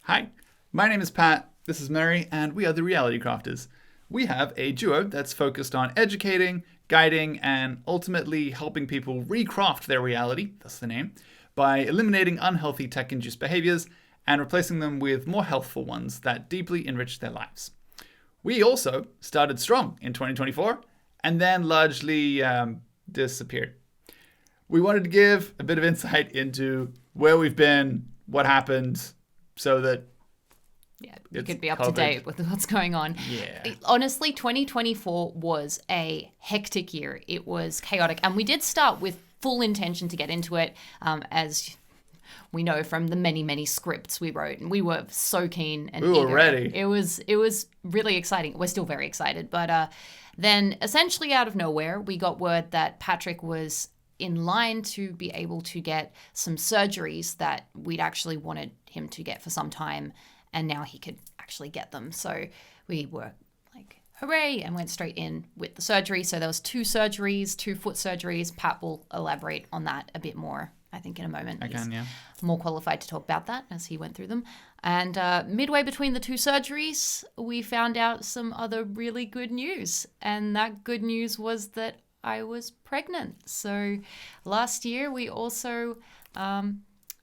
Hi, my name is Pat, this is Meri, and we are the Reality Crafters. We have a duo that's focused on educating, guiding, and ultimately helping people recraft their reality, that's the name, by eliminating unhealthy tech-induced behaviors and replacing them with more healthful ones that deeply enrich their lives. We also started strong in 2024 and then largely disappeared. We wanted to give a bit of insight into where we've been, what happened, so that you could be up to date with what's going on. Yeah. Honestly, 2024 was a hectic year. It was chaotic. And we did start with full intention to get into it, as we know from the many, many scripts we wrote. And we were so keen and eager. We were ready. It was really exciting. We're still very excited. But then essentially out of nowhere, we got word that Patrick was in line to be able to get some surgeries that we'd actually wanted him to get for some time, and now he could actually get them. So we were like, hooray, and went straight in with the surgery. So there was 2 surgeries, 2 foot surgeries. Pat will elaborate on that a bit more, I think, in a moment. He's more qualified to talk about that as he went through them. And midway between the 2 surgeries, we found out some other really good news. And that good news was that I was pregnant. So last year, we also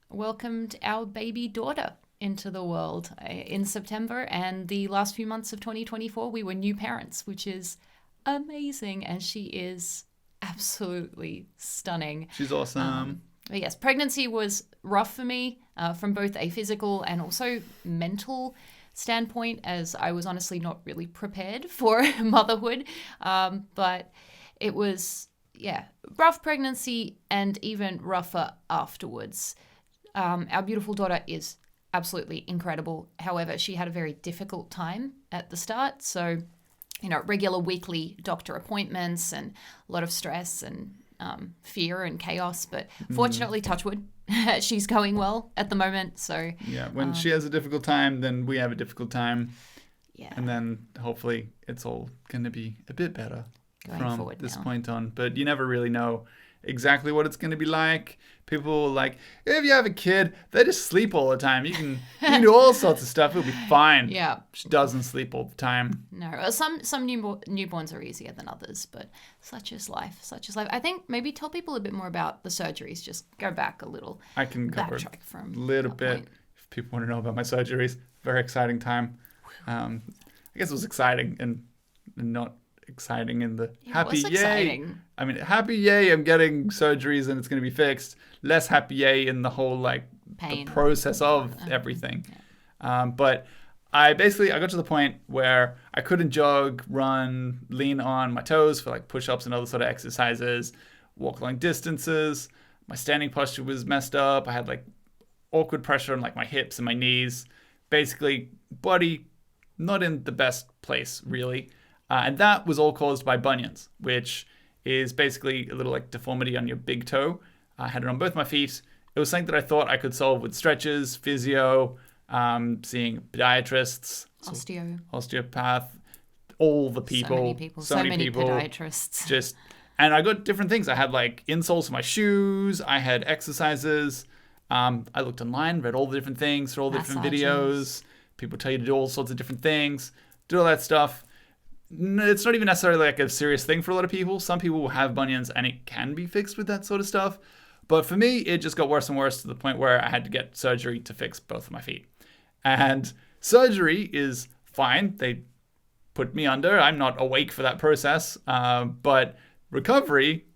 welcomed our baby daughter into the world in September. And the last few months of 2024, we were new parents, which is amazing. And she is absolutely stunning. She's awesome. But yes, pregnancy was rough for me from both a physical and also mental standpoint, as I was honestly not really prepared for motherhood. But it was, rough pregnancy and even rougher afterwards. Our beautiful daughter is absolutely incredible. However, she had a very difficult time at the start. So, regular weekly doctor appointments and a lot of stress and fear and chaos. But fortunately, touch wood, she's going well at the moment. So when she has a difficult time, then we have a difficult time. Yeah. And then hopefully it's all going to be a bit better from this point on. But you never really know exactly what it's going to be like. People like, if you have a kid, they just sleep all the time. You can do all sorts of stuff. It'll be fine. Yeah. She doesn't sleep all the time. No, some newborns are easier than others, but such is life. I think maybe tell people a bit more about the surgeries. Just go back a little. I can cover a little bit if people want to know about my surgeries. Very exciting time. I guess it was exciting and not exciting in the happy yay. Exciting. I mean, happy yay, I'm getting surgeries and it's going to be fixed. Less happy yay in the whole pain, the process of everything. Yeah. But I got to the point where I couldn't jog, run, lean on my toes for push-ups and other sort of exercises, walk long distances. My standing posture was messed up. I had awkward pressure on my hips and my knees. Basically, body not in the best place, really. And that was all caused by bunions, which is basically a little deformity on your big toe. I had it on both my feet. It was something that I thought I could solve with stretches, physio, seeing podiatrists, osteopath, all the people. So many people. Podiatrists. And I got different things. I had insoles for my shoes. I had exercises. I looked online, read all the different things, saw all the different videos. People tell you to do all sorts of different things, do all that stuff. It's not even necessarily a serious thing for a lot of people. Some people will have bunions and it can be fixed with that sort of stuff. But for me, it just got worse and worse to the point where I had to get surgery to fix both of my feet. And surgery is fine. They put me under. I'm not awake for that process. But recovery,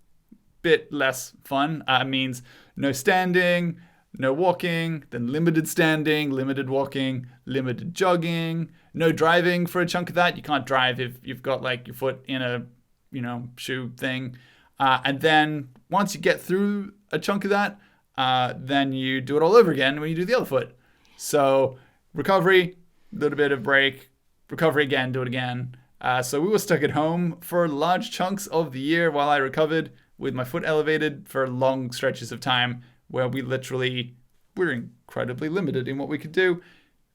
bit less fun. Means no standing, no walking, then limited standing, limited walking, limited jogging, no driving for a chunk of that. You can't drive if you've got your foot in a, shoe thing. And then once you get through a chunk of that, then you do it all over again when you do the other foot. So recovery, little bit of break, recovery again, do it again. So we were stuck at home for large chunks of the year while I recovered with my foot elevated for long stretches of time where we're incredibly limited in what we could do.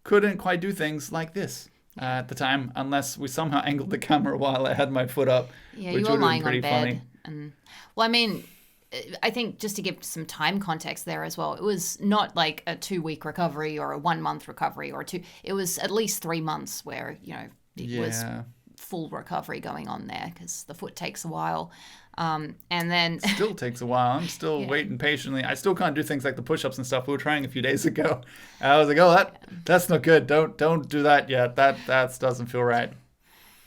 Couldn't quite do things like this at the time unless we somehow angled the camera while I had my foot up, which you were would have been lying pretty on bed. funny. And, well, I mean, I think just to give some time context there as well, it was not like a 2-week recovery or a 1-month recovery or two. It was at least 3 months where, it was full recovery going on there because the foot takes a while. And then still takes a while. I'm still waiting patiently. I still can't do things like the push-ups and stuff we were trying a few days ago. I was like, oh, that's not good. Don't do that yet. That doesn't feel right.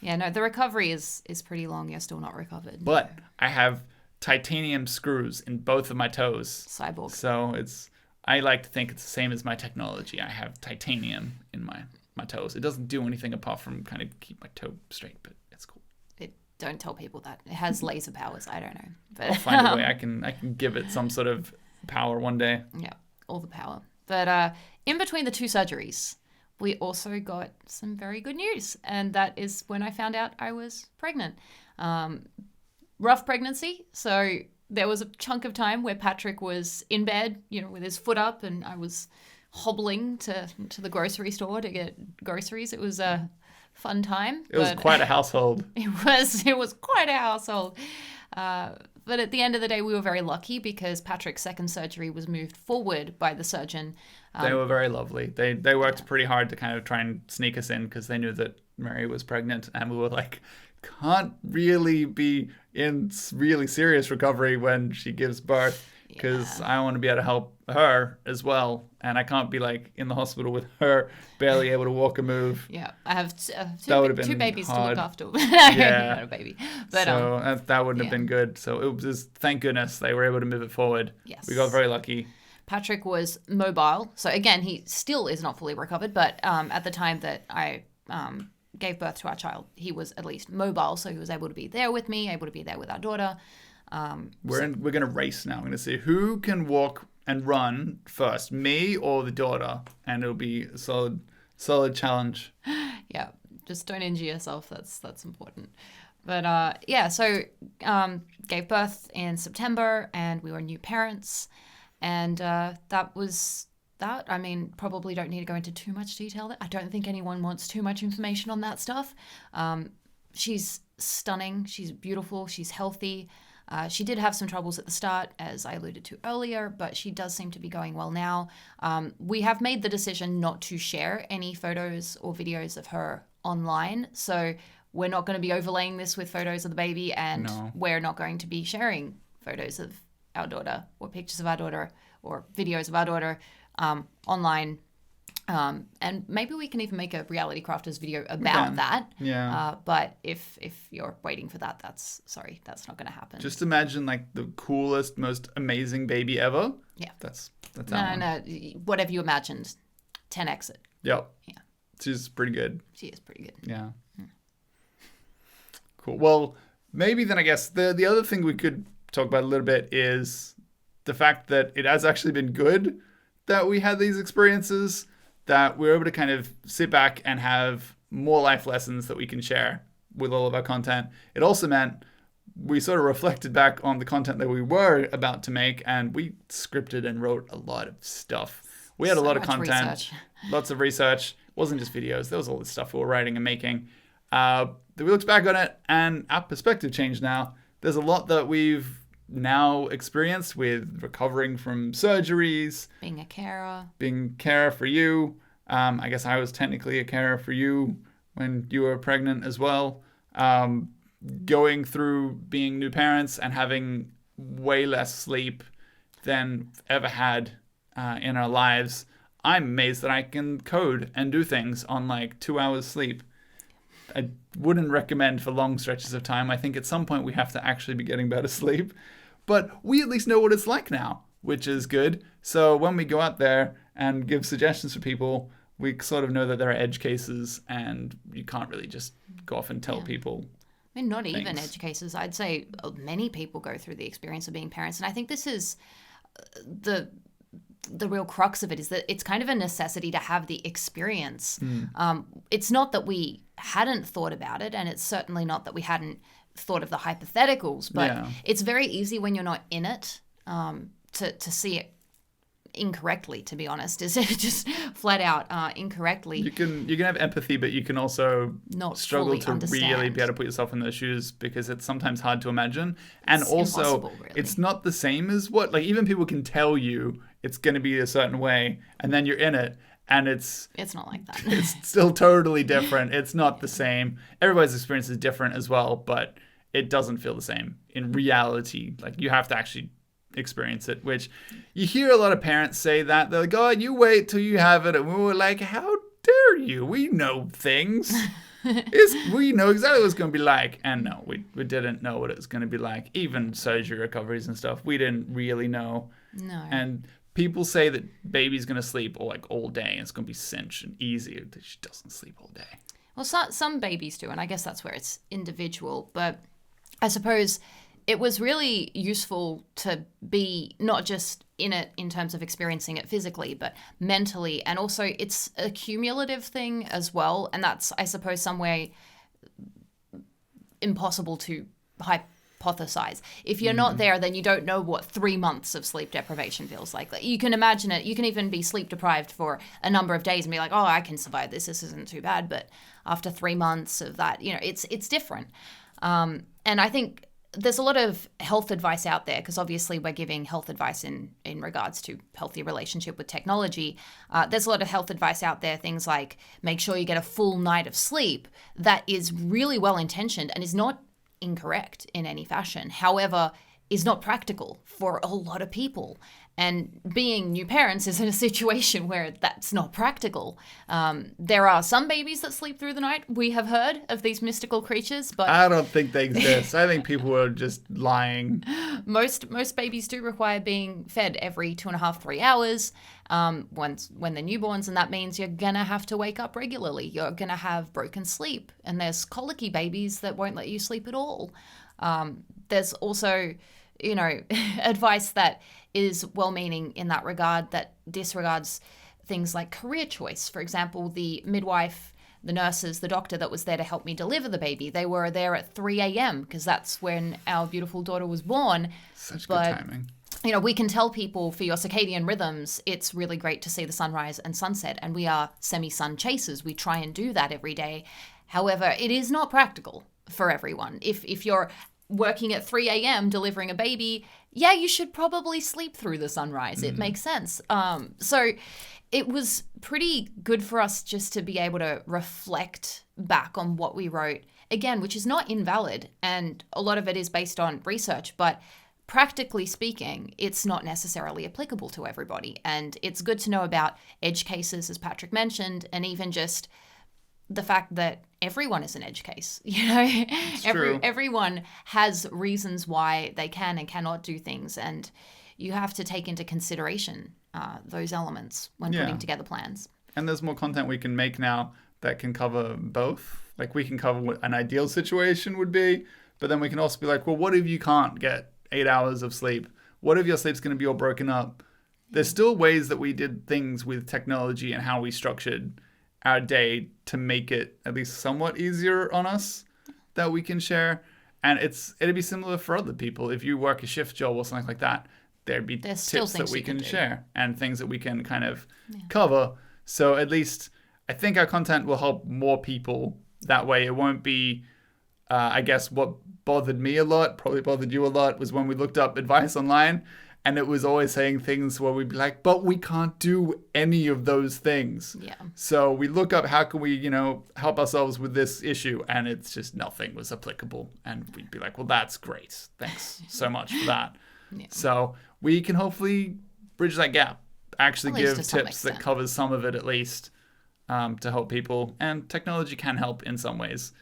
Yeah, no, the recovery is pretty long. You're still not recovered. But I have titanium screws in both of my toes. Cyborg. So I like to think it's the same as my technology. I have titanium in my toes. It doesn't do anything apart from kind of keep my toe straight, but it's cool. Don't tell people that. It has laser powers. I don't know. But I'll find a way. I can give it some sort of power one day. Yeah, all the power. But in between the 2 surgeries, we also got some very good news. And that is when I found out I was pregnant. Rough pregnancy. So there was a chunk of time where Patrick was in bed, with his foot up, and I was hobbling to the grocery store to get groceries. It was a fun time. It was quite a household. It was quite a household. But at the end of the day, we were very lucky because Patrick's second surgery was moved forward by the surgeon. They were very lovely. They worked pretty hard to kind of try and sneak us in because they knew that Meri was pregnant, and we were like, can't really be in really serious recovery when she gives birth because I want to be able to help her as well, and I can't be like in the hospital with her barely able to walk or move. Yeah, I have two babies hard to look after. Not a baby, but so that wouldn't have been good. So it was thank goodness they were able to move it forward. Yes, we got very lucky. Patrick was mobile, so again he still is not fully recovered, but at the time that I gave birth to our child, he was at least mobile, so he was able to be there with me, able to be there with our daughter. We're going to race now. I'm going to see who can walk and run first, me or the daughter, and it'll be a solid challenge. Yeah, just don't injure yourself. That's important. But so gave birth in September, and we were new parents, and that was that. I mean, probably don't need to go into too much detail. I don't think anyone wants too much information on that stuff. She's stunning. She's beautiful. She's healthy. She did have some troubles at the start, as I alluded to earlier, but she does seem to be going well now. We have made the decision not to share any photos or videos of her online, so we're not going to be overlaying this with photos of the baby, and we're not going to be sharing photos of our daughter or pictures of our daughter or videos of our daughter online. And maybe we can even make a Reality Crafters video about that. Yeah. But if you're waiting for that, that's not going to happen. Just imagine like the coolest, most amazing baby ever. Yeah. That's no, whatever you imagined, 10x it. Yep. Yeah. She's pretty good. She is pretty good. Yeah. Cool. Well, maybe then I guess the other thing we could talk about a little bit is the fact that it has actually been good that we had these experiences, that we're able to kind of sit back and have more life lessons that we can share with all of our content. It also meant we sort of reflected back on the content that we were about to make, and we scripted and wrote a lot of stuff. We had a lot of content, lots of research. It wasn't just videos. There was all this stuff we were writing and making. We looked back on it, and our perspective changed now. There's a lot that we've now experienced with recovering from surgeries. Being a carer for you. I guess I was technically a carer for you when you were pregnant as well. Going through being new parents and having way less sleep than ever had in our lives. I'm amazed that I can code and do things on like 2 hours sleep. I wouldn't recommend for long stretches of time. I think at some point we have to actually be getting better sleep. But we at least know what it's like now, which is good. So when we go out there and give suggestions for people, we sort of know that there are edge cases and you can't really just go off and tell people. I mean, not things. Even edge cases. I'd say many people go through the experience of being parents. And I think this is the real crux of it, is that it's kind of a necessity to have the experience. It's not that we hadn't thought about it, and it's certainly not that we hadn't thought of the hypotheticals, but it's very easy when you're not in it to see it incorrectly, to be honest. Is it just flat out incorrectly? You can have empathy, but you can also Not struggle fully to understand. really be able to put yourself in those shoes, because it's sometimes hard to imagine. And It's also, impossible, really. it's not the same as what, like, even people can tell you it's going to be a certain way, and then you're in it, and it's not like that. it's still totally different. It's not the same. Everybody's experience is different as well, but it doesn't feel the same in reality. Like, you have to actually experience it, which you hear a lot of parents say that. They're like, oh, you wait till you have it. And we were like, how dare you? We know things. We know exactly what it's going to be like. And no, we didn't know what it was going to be like. Even surgery recoveries and stuff, we didn't really know. No. And people say that baby's going to sleep all day and it's going to be cinch and easy. She doesn't sleep all day. Well, some babies do, and I guess that's where it's individual. But I suppose it was really useful to be not just in it in terms of experiencing it physically, but mentally. And also it's a cumulative thing as well. And that's, I suppose, some way impossible to hypothesize. If you're not there, then you don't know what 3 months of sleep deprivation feels like. You can imagine it. You can even be sleep deprived for a number of days and be like, oh, I can survive this. This isn't too bad. But after 3 months of that, it's different. And I think there's a lot of health advice out there, because obviously we're giving health advice in regards to healthy relationship with technology. There's a lot of health advice out there, things like make sure you get a full night of sleep, that is really well intentioned and is not incorrect in any fashion. However, is not practical for a lot of people. And being new parents is in a situation where that's not practical. There are some babies that sleep through the night. We have heard of these mystical creatures, but I don't think they exist. I think people are just lying. Most babies do require being fed every 2.5, 3 hours when they're newborns, and that means you're gonna have to wake up regularly. You're gonna have broken sleep, and there's colicky babies that won't let you sleep at all. There's also, advice that is well-meaning in that regard that disregards things like career choice. For example, the midwife, the nurses, the doctor that was there to help me deliver the baby, they were there at 3 a.m. because that's when our beautiful daughter was born. Such good timing. We can tell people for your circadian rhythms, it's really great to see the sunrise and sunset, and we are semi-sun chasers. We try and do that every day. However, it is not practical for everyone. If you're working at 3 a.m. delivering a baby, yeah, you should probably sleep through the sunrise. It makes sense. So it was pretty good for us just to be able to reflect back on what we wrote, again, which is not invalid. And a lot of it is based on research, but practically speaking, it's not necessarily applicable to everybody. And it's good to know about edge cases, as Patrick mentioned, and even just the fact that everyone is an edge case. Everyone has reasons why they can and cannot do things, and you have to take into consideration those elements when putting together plans. And there's more content we can make now that can cover both. Like, we can cover what an ideal situation would be, but then we can also be like, well, what if you can't get 8 hours of sleep? What if your sleep's going to be all broken up? There's still ways that we did things with technology and how we structured our day to make it at least somewhat easier on us that we can share. And it'd be similar for other people. If you work a shift job or something like that, there'd be tips that we can share and things that we can kind of cover. So at least I think our content will help more people that way. It won't be, I guess what bothered me a lot, probably bothered you a lot, was when we looked up advice online, and it was always saying things where we'd be like, but we can't do any of those things. Yeah. So we look up, how can we, help ourselves with this issue? And it's just nothing was applicable. And we'd be like, well, that's great. Thanks so much for that. Yeah. So we can hopefully bridge that gap, actually give tips that covers some of it at least, to help people. And technology can help in some ways,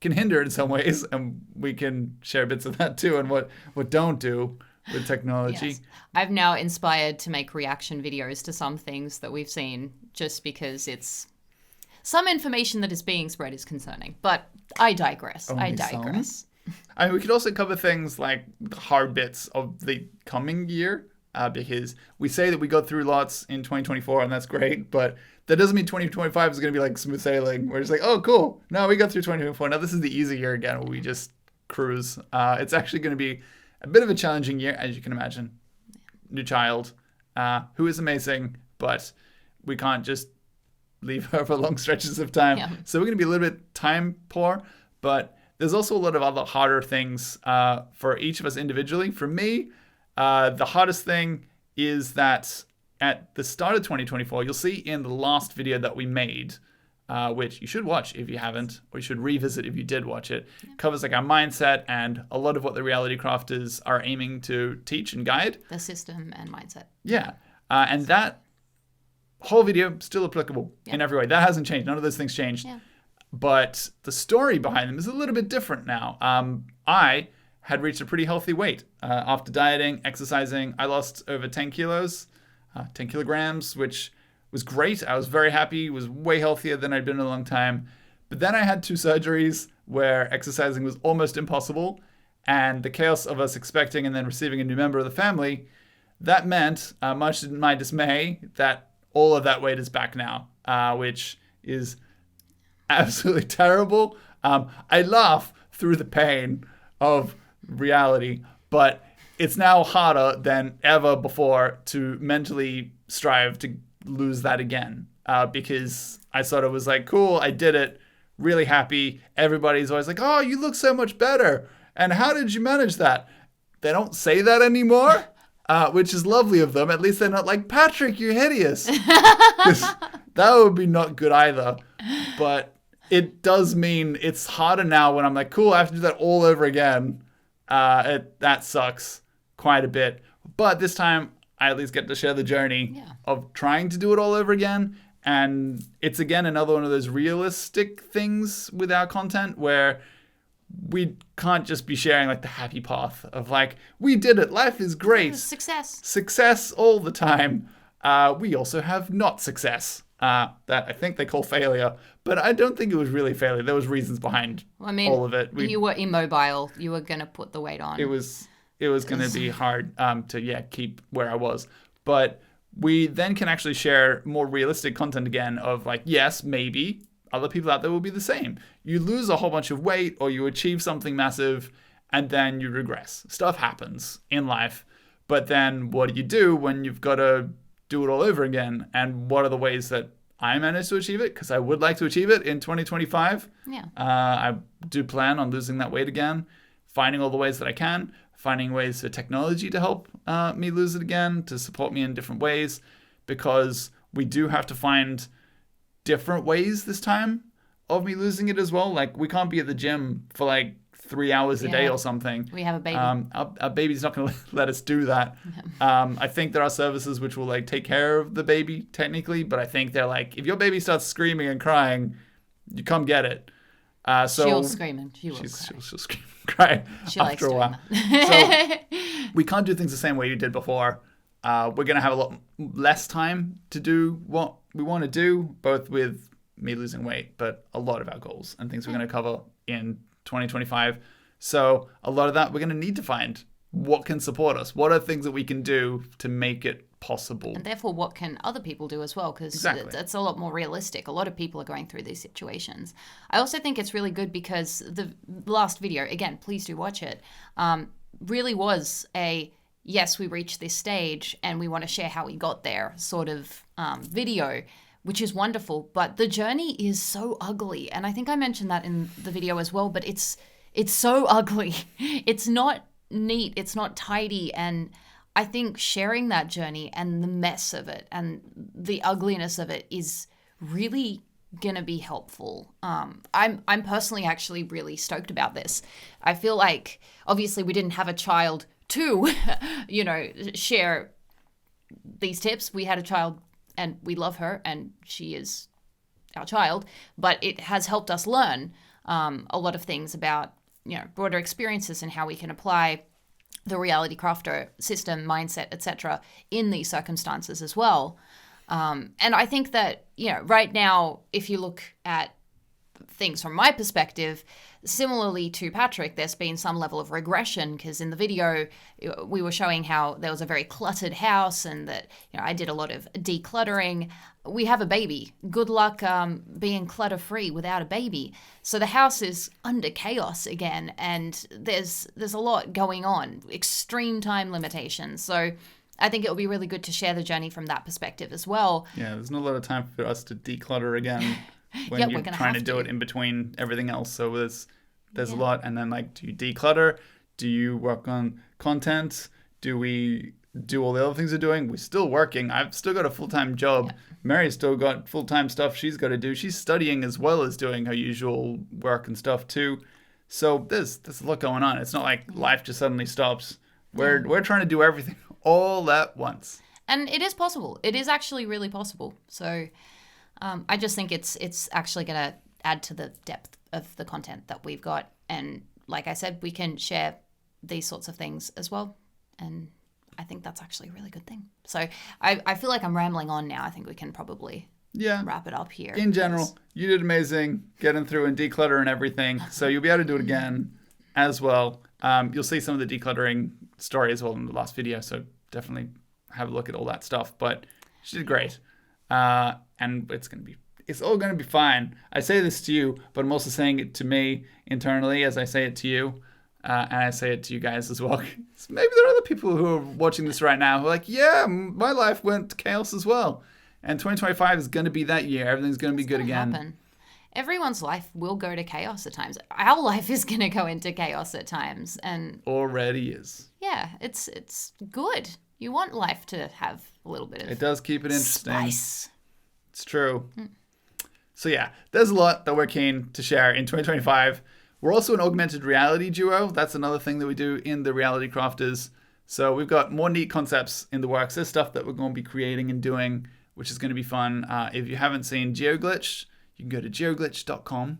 can hinder in some ways. And we can share bits of that too, and what don't do with technology. Yes. I've now inspired to make reaction videos to some things that we've seen, just because it's some information that is being spread is concerning. But I digress. Only some? I mean, we could also cover things like hard bits of the coming year, because we say that we go through lots in 2024, and that's great, but that doesn't mean 2025 is going to be like smooth sailing. We're just like, oh, cool. No, we got through 2024. Now this is the easy year again, where we just cruise. It's actually going to be a bit of a challenging year, as you can imagine. New child, who is amazing, but we can't just leave her for long stretches of time. Yeah. So we're going to be a little bit time poor, but there's also a lot of other harder things for each of us individually. For me, the hardest thing is that at the start of 2024, you'll see in the last video that we made, which you should watch if you haven't, or you should revisit if you did watch it, covers like our mindset and a lot of what the reality crafters are aiming to teach and guide. The system and mindset. Yeah. And that whole video still applicable in every way. That hasn't changed. None of those things changed. Yeah. But the story behind them is a little bit different now. I had reached a pretty healthy weight. After dieting, exercising, I lost over 10 kilos, 10 kilograms, which was great. I was very happy, was way healthier than I'd been in a long time. But then I had 2 surgeries where exercising was almost impossible. And the chaos of us expecting and then receiving a new member of the family, that meant, much to my dismay, that all of that weight is back now, which is absolutely terrible. I laugh through the pain of reality, but it's now harder than ever before to mentally strive to lose that again, because I sort of was like, cool, I did it, really happy. Everybody's always like, oh, you look so much better. And how did you manage that? They don't say that anymore, which is lovely of them. At least they're not like, Patrick, you're hideous. 'Cause that would be not good either. But it does mean it's harder now when I'm like, cool, I have to do that all over again. That sucks quite a bit. But this time, I at least get to share the journey of trying to do it all over again. And it's, again, another one of those realistic things with our content where we can't just be sharing like the happy path of like, we did it, life is great. Success all the time. We also have not success. That I think they call failure, but I don't think it was really failure. There was reasons behind all of it. You were immobile. You were going to put the weight on. It was going to be hard to keep where I was. But we then can actually share more realistic content again of like, yes, maybe other people out there will be the same. You lose a whole bunch of weight or you achieve something massive and then you regress. Stuff happens in life. But then what do you do when you've got to do it all over again? And what are the ways that I managed to achieve it? Because I would like to achieve it in 2025. Yeah. I do plan on losing that weight again, finding all the ways that I can, finding ways for technology to help me lose it again, to support me in different ways, because we do have to find different ways this time of me losing it as well. Like, we can't be at the gym for like 3 hours a day or something. We have a baby. Our baby's not going to let us do that. I think there are services which will like take care of the baby technically, but I think they're like, if your baby starts screaming and crying, you come get it. So she'll scream and she will cry. She'll scream and cry she after a while. So we can't do things the same way you did before. We're going to have a lot less time to do what we want to do, both with me losing weight, but a lot of our goals and things we're going to cover in 2025. So a lot of that we're going to need to find what can support us. What are things that we can do to make it possible? And therefore, what can other people do as well? Because it's a lot more realistic. A lot of people are going through these situations. I also think it's really good because the last video, again, please do watch it, really was a, yes, we reached this stage and we want to share how we got there sort of video, which is wonderful. But the journey is so ugly. And I think I mentioned that in the video as well, but it's so ugly. It's not neat. It's not tidy. And I think sharing that journey and the mess of it and the ugliness of it is really gonna be helpful. I'm personally actually really stoked about this. I feel like obviously we didn't have a child to, share these tips. We had a child and we love her and she is our child, but it has helped us learn a lot of things about, broader experiences and how we can apply the reality crafter system, mindset, etc. in these circumstances as well. And I think that, right now, if you look at things from my perspective, similarly to Patrick, there's been some level of regression because in the video we were showing how there was a very cluttered house and that I did a lot of decluttering. We have a baby. Good luck being clutter-free without a baby. So the house is under chaos again, and there's a lot going on, extreme time limitations. So I think it will be really good to share the journey from that perspective as well. Yeah, there's not a lot of time for us to declutter again when Yep, you're we're gonna trying to have do to. it in between everything else. So there's a Yeah. lot. And then like, do you declutter? Do you work on content? Do we do all the other things we're doing? We're still working. I've still got a full-time job. Yeah. Mary's still got full-time stuff she's got to do. She's studying as well as doing her usual work and stuff too. So there's a lot going on. It's not like life just suddenly stops. We're trying to do everything all at once. And it is possible. It is actually really possible. So I just think it's actually going to add to the depth of the content that we've got. And like I said, we can share these sorts of things as well. And I think that's actually a really good thing. So I feel like I'm rambling on now. I think we can probably wrap it up here. In general, you did amazing getting through and decluttering everything. So you'll be able to do it again as well. You'll see some of the decluttering story as well in the last video. So definitely have a look at all that stuff. But she did great. And it's all going to be fine. I say this to you, but I'm also saying it to me internally as I say it to you. And I say it to you guys as well. Maybe there are other people who are watching this right now who are like, yeah, my life went to chaos as well. And 2025 is going to be that year. Everything's going to be good again. Happen. Everyone's life will go to chaos at times. Our life is going to go into chaos at times. And already is. Yeah, it's good. You want life to have a little bit of it does keep it interesting. Spice. It's true. So yeah, there's a lot that we're keen to share in 2025. We're also an augmented reality duo. That's another thing that we do in the Reality Crafters. So we've got more neat concepts in the works. There's stuff that we're going to be creating and doing, which is going to be fun. If you haven't seen GeoGlitch, you can go to geoglitch.com.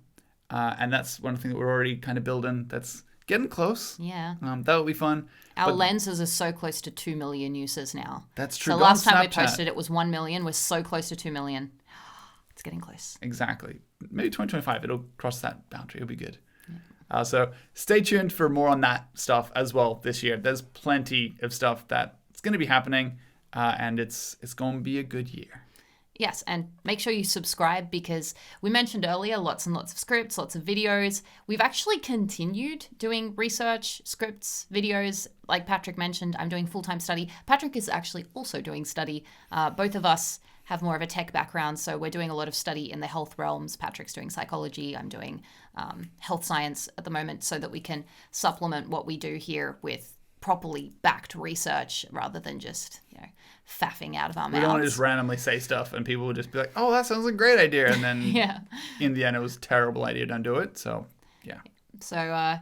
And that's one thing that we're already kind of building. That's getting close. Yeah. That will be fun. Our lenses are so close to 2 million users now. That's true. So last time we posted it was 1 million. We're so close to 2 million. It's getting close. Exactly. Maybe 2025, it'll cross that boundary. It'll be good. So stay tuned for more on that stuff as well this year. There's plenty of stuff that's going to be happening, and it's going to be a good year. Yes, and make sure you subscribe because we mentioned earlier lots and lots of scripts, lots of videos. We've actually continued doing research, scripts, videos. Like Patrick mentioned, I'm doing full-time study. Patrick is actually also doing study. Both of us have more of a tech background, so we're doing a lot of study in the health realms. Patrick's doing psychology. I'm doing health science at the moment so that we can supplement what we do here with properly backed research rather than just, faffing out of our mouths. We don't want to just randomly say stuff and people will just be like, oh, that sounds like a great idea. And then in the end, it was a terrible idea. Don't do it. So, yeah. So,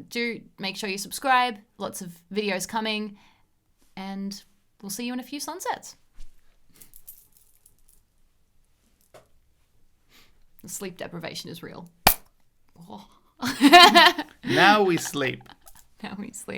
do make sure you subscribe. Lots of videos coming. And we'll see you in a few sunsets. The sleep deprivation is real. Oh. Now we sleep. Now we sleep.